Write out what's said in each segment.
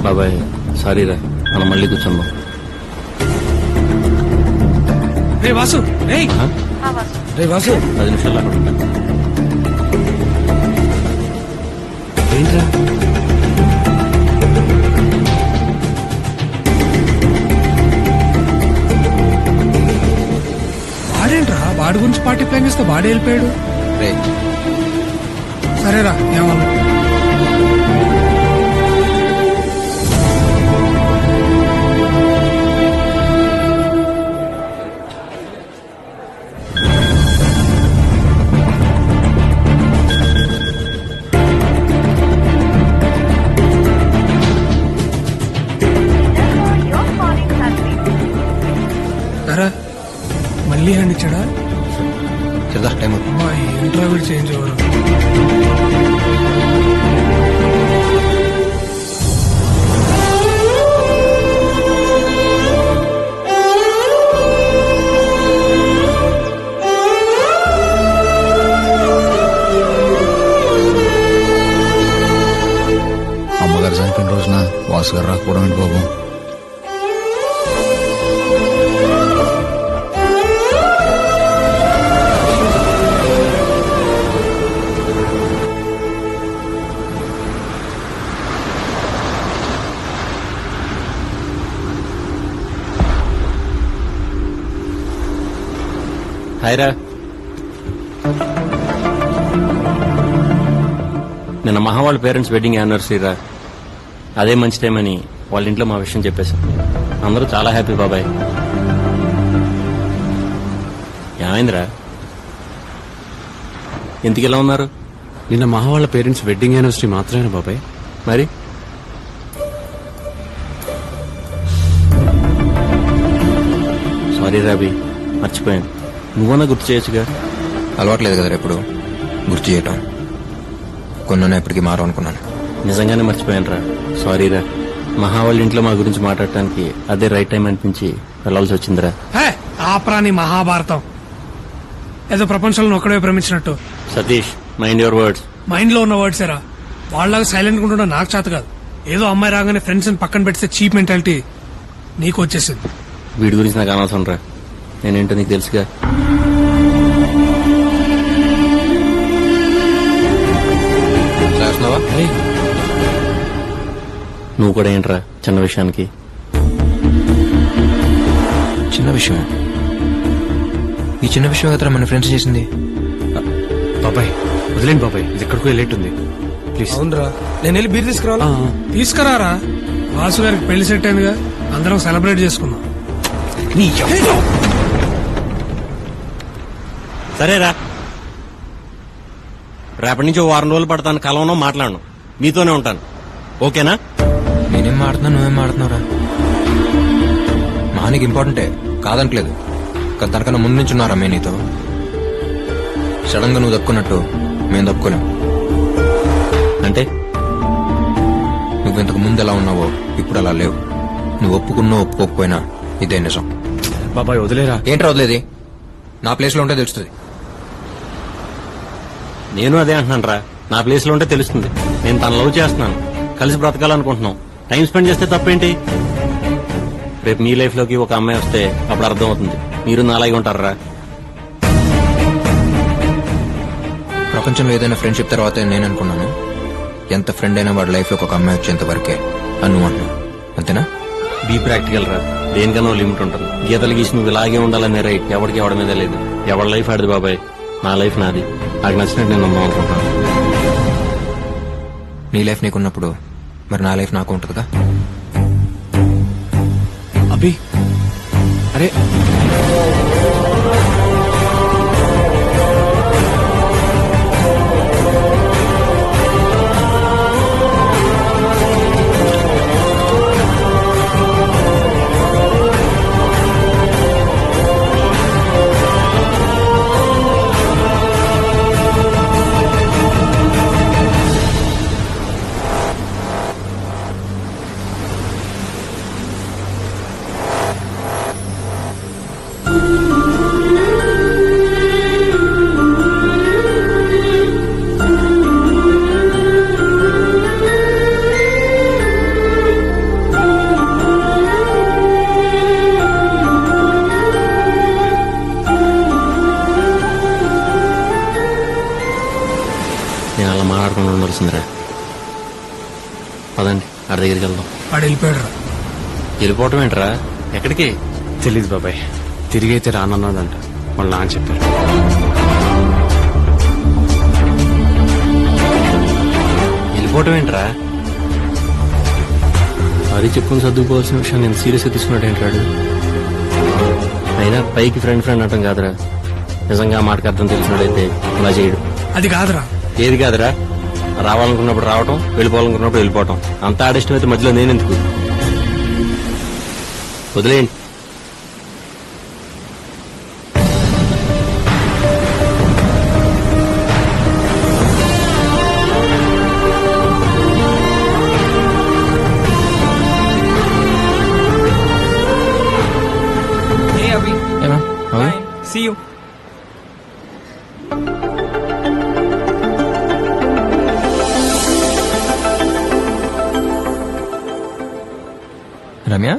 బాబాయ్ సారీ రా, మనం మళ్ళీ కూర్చుందాం. రే వాసు, రే వాసు, 10 నిమిషాలు అక్కడ ఉంటా. ఏంట్రా వాడేంట్రా, వాడి గురించి పార్టీ ప్లాన్ చేస్తే వాడే వెళ్ళిపోయాడు. సరేరా ఏమన్నా. మళ్ళీ హ్యాండ్ ఇచ్చాడా? ఇంటర్వ్యూ చేంజ్ అవ్వరు. అమ్మగారు చనిపోయిన రోజున వాసు గారు రాకపోవడం ఏంటి బాబు? హాయ్రా, నిన్న మహా వాళ్ళ పేరెంట్స్ వెడ్డింగ్ యానివర్సరీ రా. అదే మంచి టైం అని వాళ్ళ ఇంట్లో మా విషయం చెప్పేశాం. అందరూ చాలా హ్యాపీ బాబాయ్. ఏమైందిరా, ఎందుకు ఇలా ఉన్నారు? నిన్న మహా వాళ్ళ పేరెంట్స్ వెడ్డింగ్ యానివర్సరీ మాత్రమేనా బాబాయ్? మరి సారీ రాబీ, మర్చిపోయాను. నువ్వన్నా గుర్తు చేయొచ్చుగా. అలవాట్లేదు కదా ఎప్పుడు గుర్తు చేయటం. కొన్న ఎప్పటికీ మారవు అనుకున్నాను. నిజంగానే మర్చిపోయాను రా, సారీ రా. మహా వాళ్ళ ఇంట్లో మా గురించి మాట్లాడటానికి అదే రైట్ టైం అనిపించి వెళ్లాల్సి వచ్చిందిరా. ఆప్రాని మహాభారతం ఏదో ప్రపంచంలో ఒక్కడే ప్రేమించినట్టు. Satish, mind your words. Mind లో ఉన్న వర్డ్స్ ఏరా. వాళ్ళలాగా సైలెంట్ గా ఉండడం నాకు చేత కాదు. ఏదో అమ్మాయి రాగానే ఫ్రెండ్స్ పక్కన పెడితే చీప్ మెంటాలిటీ నీకు వచ్చేసింది. వీడి గురించి నాకు అనవసరం రా, నేనేంటో నీకు తెలుసుగా. నువ్వు కూడా ఏంట్రా చిన్న విషయానికి? చిన్న విషయం? ఈ చిన్న విషయం కదా మన ఫ్రెండ్స్ చేసింది. బాబాయ్ వదిలేండి బాబాయ్, ఇది ఎక్కడికో వెళ్ళేట్టుంది. ప్లీజ్. అవునరా, నేను వెళ్ళి బీర్ తీసుకురావాలా? తీసుకురారా. వాసు గారికి పెళ్లి సెట్ అయిందిగా, అందరం సెలబ్రేట్ చేసుకుందాం. సరేరా, రేపటి నుంచి 4 రోజులు పడతాను. కలవను, మాట్లాడను, మీతోనే ఉంటాను. ఓకేనా? నేనేం మాడుతున్నా, నువ్వేం మాడుతున్నావురా? మానికి ఇంపార్టెంటే కాదంటలేదు, కానీ తనకన్నా ముందు నుంచి ఉన్నారా మేము నీతో. సడన్ గా నువ్వు దక్కున్నట్టు మేము దక్కులేం. అంటే నువ్వు ఇంతకు ముందు ఎలా ఉన్నావో ఇప్పుడు అలా లేవు. నువ్వు ఒప్పుకున్నా ఒప్పుకోకపోయినా ఇదే నిజం. బాబాయ్ వదిలేరా. ఏంట్రా వదిలేది? నా ప్లేస్ లో ఉంటే తెలుస్తుంది. నేను అదే అంటున్నాను రా, నా ప్లేస్ లో ఉంటే తెలుస్తుంది. నేను తన లవ్ చేస్తున్నాను, కలిసి బ్రతకాలనుకుంటున్నాం. టైం స్పెండ్ చేస్తే తప్పేంటి? రేపు మీ లైఫ్ లోకి ఒక అమ్మాయి వస్తే అప్పుడు అర్థం అవుతుంది. మీరు నాలాగే ఉంటారా? ప్రపంచంలో ఏదైనా ఫ్రెండ్షిప్ తర్వాత నేను అనుకున్నాను, ఎంత ఫ్రెండ్ అయినా వాడి లైఫ్ లో ఒక అమ్మాయి వచ్చేంత వరకే అను అంటున్నాను. అంతేనా? బీ ప్రాక్టికల్ రా, దేనికన్నా లిమిట్ ఉంటుంది. గీతలు గీసి నువ్వు ఇలాగే ఉండాలనే రైట్ ఎవరికి ఎవడ మీద లేదు. ఎవరి లైఫ్ ఆడిది బాబాయ్, నా లైఫ్ నాది. నాకు నచ్చినట్టు నేను ఉందాం అనుకుంటాను. నీ లైఫ్ నీకున్నప్పుడు మరి నా లైఫ్ నాకు ఉంటుందిగా. అభి అరే తెలిసిందిరా. పదండి ఆడి దగ్గరికి వెళ్దాం. వాడు వెళ్ళిపోయాడు రా. వెళ్ళిపోవటం ఏంట్రా? ఎక్కడికి? తెలీదు బాబాయ్, తిరిగి అయితే రానన్నాడంట. వాళ్ళ నాన్న చెప్పారు. వెళ్ళిపోవటం ఏంట్రా? అది చెప్పుకుని సర్దుకుపోవాల్సిన విషయం నేను సీరియస్గా తీసుకున్నాడు ఏంట్రాడు? అయినా పైకి ఫ్రెండ్ అంటాం కాదురా. నిజంగా ఆ మాటకి అర్థం తెలిసినాడైతే అలా చేయడు. అది కాదురా. ఏది కాదురా? రావాలనుకున్నప్పుడు రావటం, వెళ్ళిపోవాలనుకున్నప్పుడు వెళ్ళిపోవటం. అంతా ఆడిష్టం అయితే మధ్యలో నేనెందుకు? వదిలేయండి. Hey Abhi, ఏమా bye. See you. రమ్య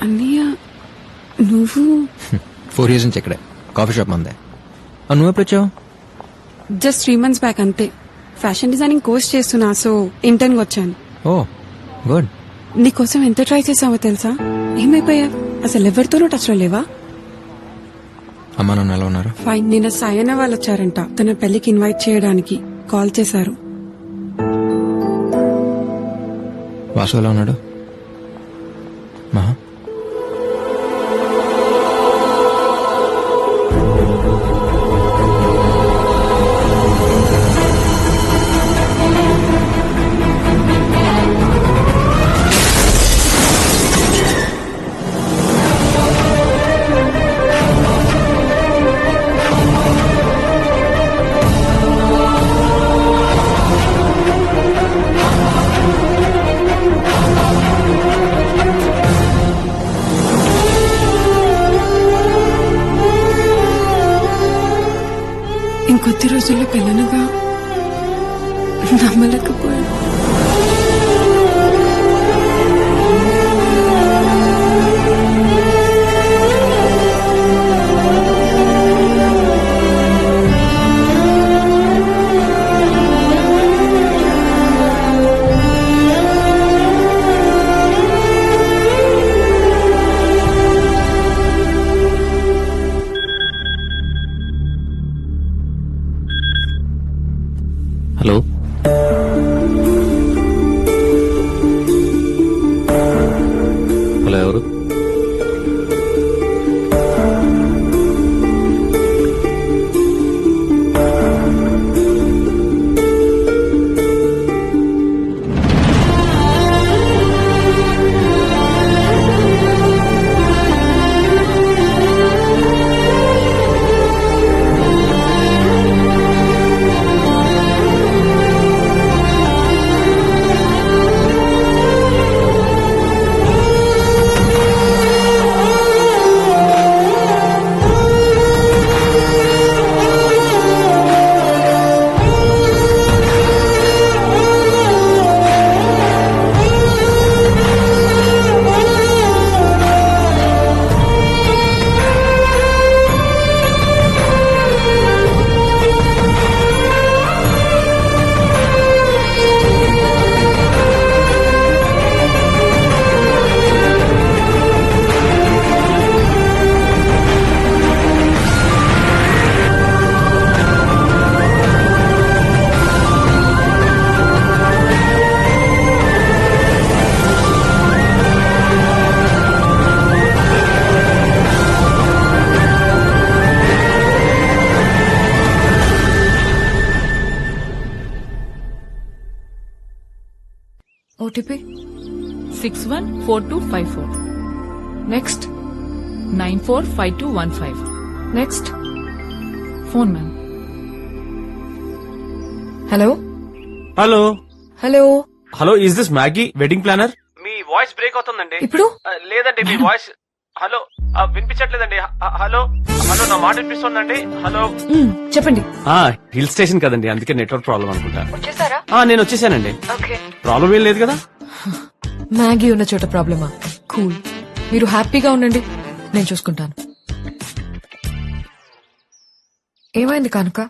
అన్నయ్య నువ్వు 4 years నుంచి ఇక్కడే కాఫీ షాప్ మందే. నువ్వు ఎప్పుడు వచ్చావు? జస్ట్ 3 months బ్యాక్ అంతే. ఫ్యాషన్ డిజైనింగ్ కోర్స్ చేస్తున్నా, సో ఇంటర్న్ వచ్చాను. ఓ గుడ్. నీకోసం ఎంత ట్రై చేసావో తెలుసా? ఏమైపోయా? అసలు ఎవరితోనూ టచ్ లో లేవా? అమ్మా నాన్న ఎలా ఉన్నారు? ఫైన్. నిన్న సాయన్న వాళ్ళు వచ్చారంట తన పెళ్లికి ఇన్వైట్ చేయడానికి. కాల్ చేశారు. వాసు ఎలా ఉన్నాడు? మహా ఇంకొద్ది రోజుల్లో పెళ్ళనగా నమ్మలేకపోయాను. హలో, హలో, ఎవరు? OTP 614254. Next 945215. Next phone ma'am. Hello. Hello Hello. Hello, is this Maggi wedding planner? Me voice break అవుతుందండి. ఇప్పుడు లేదండి, మీ వాయిస్ హలో వినిపించట్లేదండి. హలో హలో, నా మాట వినిపిస్తుందండి. హలో. చెప్పండి. హిల్ స్టేషన్ కదండి, అందుకే నెట్వర్క్ ప్రాబ్లం అనుకుంటా. వచ్చేసారా? నేను వచ్చేసానండి. ఓకే. ప్రాబ్లం ఏం లేదు కదా? మ్యాగీ ఉన్న చోట ప్రాబ్లమా? కూల్. మీరు హ్యాపీగా ఉండండి, నేను చూసుకుంటాను. ఏమైంది కనుక?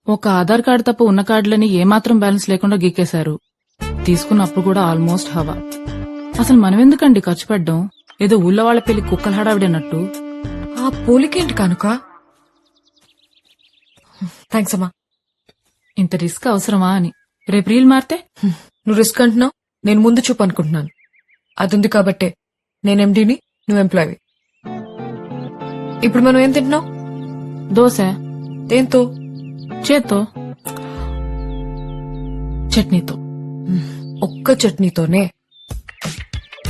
ఒక ఆధార్ కార్డు తప్ప ఉన్న కార్డులని ఏమాత్రం బ్యాలెన్స్ లేకుండా గీకేశారు. తీసుకున్నప్పుడు కూడా ఆల్మోస్ట్ హవా. అసలు మనమెందుకండి ఖర్చు పెట్టడం? ఏదో ఊళ్ళో వాళ్ళ పెళ్లి కుక్కల హడావిడన్నట్టు. ఆ పోలికేంటి కానుక? థ్యాంక్స్ అమ్మా. ఇంత రిస్క్ అవసరమా అని. రేపు రీల్ మారితే నువ్వు రిస్క్ అంటున్నావు, నేను ముందు చూపు అనుకుంటున్నాను. అది ఉంది కాబట్టే నేను ఎండీని, నువ్వు ఎంప్లాయీ. ఇప్పుడు మనం ఏం తింటున్నావు? దోశ. దేంతో? చేత్తో. చట్నీతో. ఒక్క చట్నీతోనే?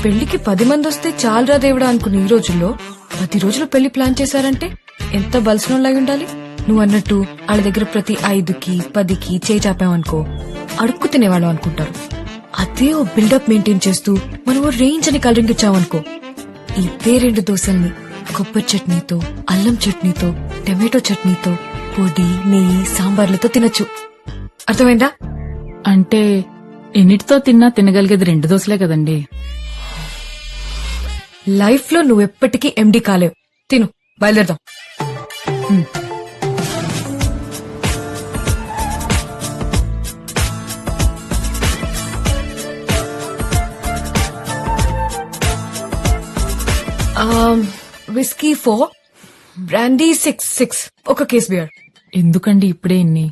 పెళ్లికి 10 మంది వస్తే చాలరా దేవుడా అనుకుని ఈ రోజుల్లో 10 రోజులు పెళ్లి ప్లాన్ చేశారంటే ఎంత బలసినోళ్ళై ఉండాలి. నువ్వు అన్నట్టు వాళ్ళ దగ్గర ప్రతి 5కి 10కి చేయి చాపామనుకో అడుక్కు తినేవాళ్ళం అనుకుంటారు. అదే ఓ బిల్డప్ మెయింటైన్ చేస్తూ మనం ఓ రేంజ్ అని కలరింగ్ ఇచ్చామనుకో, ఇదే 2 దోశల్ని కొబ్బరి చట్నీతో, అల్లం చట్నీతో, టమాటో చట్నీతో, పొడి, నెయ్యి, సాంబార్లతో తినొచ్చు. అర్థమైందా? అంటే ఎన్నిటితో తిన్నా తినగలిగేది 2 దోశలే కదండి. లైఫ్ లో నువ్వెప్పటికీ ఎండీ కాలేవు. తిను, బయలుదేరదాం. విస్కీ 4, బ్రాండీ 6 ఒక కేస్ బియర్. ఎందుకండి ఇప్పుడే ఇన్ని?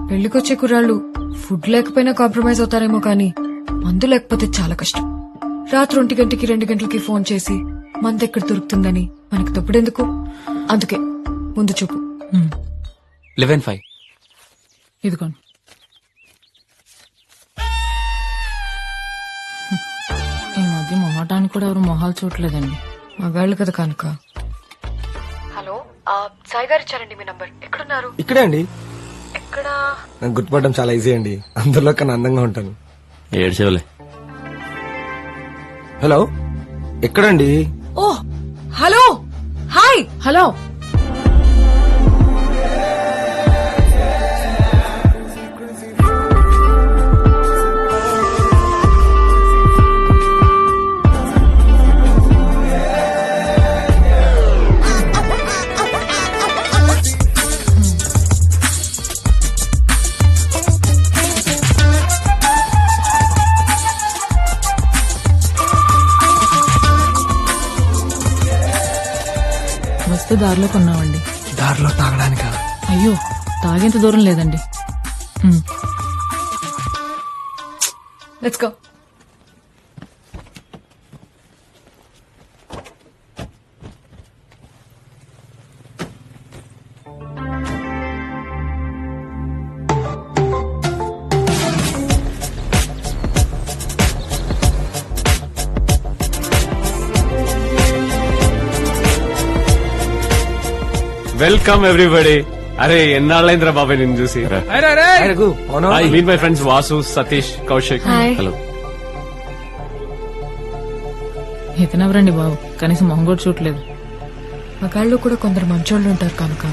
పెళ్లికొచ్చే కుర్రాళ్ళు ఫుడ్ లేకపోయినా కాంప్రమైజ్ అవుతారేమో కానీ మందు లేకపోతే చాలా కష్టం. రాత్రి 1 గంటకి 2 గంటలకి ఫోన్ చేసి మందు ఎక్కడ దొరుకుతుందని మనకు తప్పుడెందుకు? అందుకే ముందు చూపు. 11-5. ఇదిగోండి. ఈ మధ్య మొహటానికి కూడా ఎవరు మొహాలు చూడలేదండి. మగాళ్ళు కదా కనుక. హలో, సాయి గారు ఇచ్చారండి మీ నంబర్. ఎక్కడున్నారు? ఇక్కడే అండి. ఎక్కడా? నాకు గుర్తుపడడం చాలా ఈజీ అండి, అందులో కన్నా అందంగా ఉంటాను. ఏడ్చేవలే. హలో, ఎక్కడండి? ఓ హలో, హాయ్. హలో. వస్తే దారిలో కొన్నామండి. దారిలో తాగడానికా? అయ్యో, తాగేంత దూరం లేదండి. Let's go. Welcome everybody. అరే ఎన్నాళ్ళైందిరా బాబాయ్ నిన్ను చూసి. Meet my friends Vasu, Satish, Kaushik. Hi. Hello. ఇతనెవరండి బాబు, కనీసం మొహం కూడా చూడలేదు. మగాళ్ళు కూడా కొందరు మంచోళ్ళు ఉంటారు కనుక.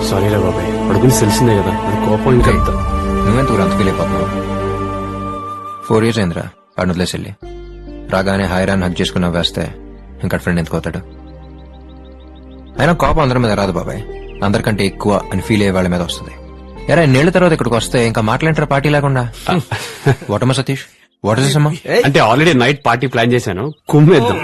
సారీరా బాబాయ్, వాడి గురించి తెలిసిందే కదా, వాడి కోపం ఇంకా నువ్వెంత ఊరు అంత ఫీల్ అయిపోతున్నావు? 4 years అయిందిరా వాడిని వదిలేసి వెళ్ళి. రాగానే హాయిరాన్ హక్ చేసుకున్నా వేస్తే ఇంకా ఫ్రెండ్ ఎందుకు అవుతాడు? అయినా కోపం అందరి మీద రాదు బాబాయ్, అందరికంటే ఎక్కువ అని ఫీల్ అయ్యే వాళ్ళ మీద వస్తుంది. ఎరా నేళ్ల తర్వాత ఇక్కడికి వస్తే ఇంకా మాట్లాంటారా పార్టీ లేకుండా? వాటమ్మా సతీష్, వాట్ ఇస్ అమ్మా? అంటే ఆల్రెడీ నైట్ పార్టీ ప్లాన్ చేశాను, కుమ్మేద్దాం.